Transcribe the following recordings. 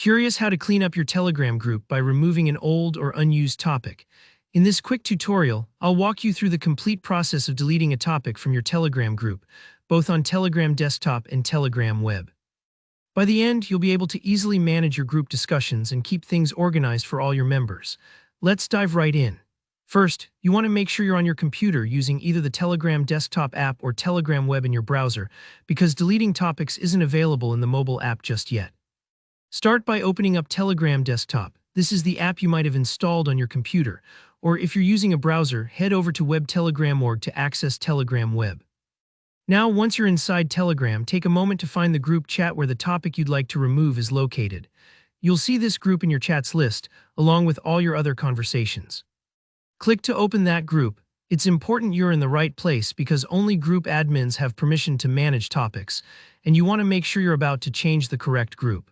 Curious how to clean up your Telegram group by removing an old or unused topic? In this quick tutorial, I'll walk you through the complete process of deleting a topic from your Telegram group, both on Telegram desktop and Telegram web. By the end, you'll be able to easily manage your group discussions and keep things organized for all your members. Let's dive right in. First, you want to make sure you're on your computer using either the Telegram desktop app or Telegram web in your browser, because deleting topics isn't available in the mobile app just yet. Start by opening up Telegram desktop. This is the app you might have installed on your computer, or if you're using a browser, head over to web.telegram.org to access Telegram web. Now, once you're inside Telegram, take a moment to find the group chat where the topic you'd like to remove is located. You'll see this group in your chats list, along with all your other conversations. Click to open that group. It's important you're in the right place because only group admins have permission to manage topics, and you want to make sure you're about to change the correct group.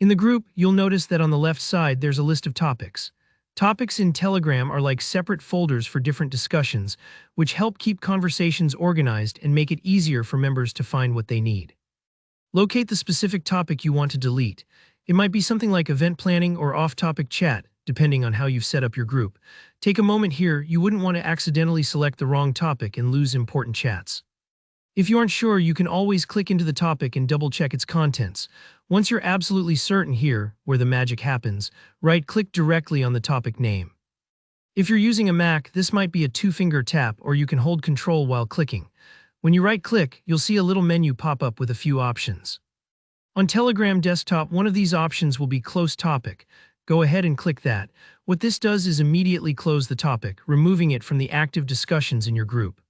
In the group, you'll notice that on the left side there's a list of topics. Topics in Telegram are like separate folders for different discussions, which help keep conversations organized and make it easier for members to find what they need. Locate the specific topic you want to delete. It might be something like event planning or off-topic chat, depending on how you've set up your group. Take a moment here. You wouldn't want to accidentally select the wrong topic and lose important chats. If you aren't sure, you can always click into the topic and double-check its contents. Once you're absolutely certain, here, where the magic happens, right-click directly on the topic name. If you're using a Mac, this might be a two-finger tap, or you can hold Control while clicking. When you right-click, you'll see a little menu pop up with a few options. On Telegram desktop, one of these options will be Close Topic. Go ahead and click that. What this does is immediately close the topic, removing it from the active discussions in your group.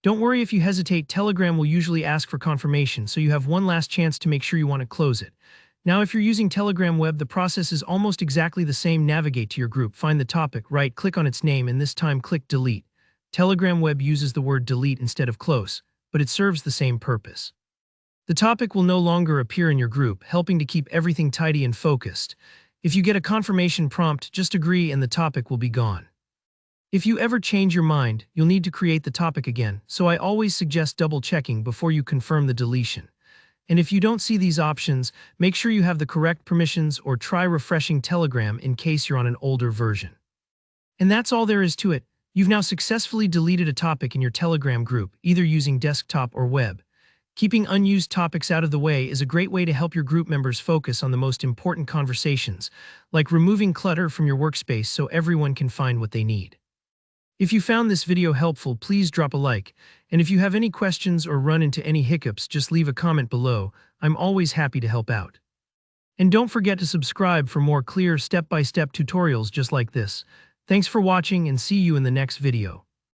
Don't worry if you hesitate. Telegram will usually ask for confirmation, so you have one last chance to make sure you want to close it. Now, if you're using Telegram web, the process is almost exactly the same. Navigate to your group, find the topic, right-click on its name, and this time click Delete. Telegram web uses the word delete instead of close, but it serves the same purpose. The topic will no longer appear in your group, helping to keep everything tidy and focused. If you get a confirmation prompt, just agree and the topic will be gone. If you ever change your mind, you'll need to create the topic again, so I always suggest double-checking before you confirm the deletion. And if you don't see these options, make sure you have the correct permissions or try refreshing Telegram in case you're on an older version. And that's all there is to it. You've now successfully deleted a topic in your Telegram group, either using desktop or web. Keeping unused topics out of the way is a great way to help your group members focus on the most important conversations, like removing clutter from your workspace so everyone can find what they need. If you found this video helpful, please drop a like, and if you have any questions or run into any hiccups, just leave a comment below. I'm always happy to help out. And don't forget to subscribe for more clear step-by-step tutorials just like this. Thanks for watching and see you in the next video.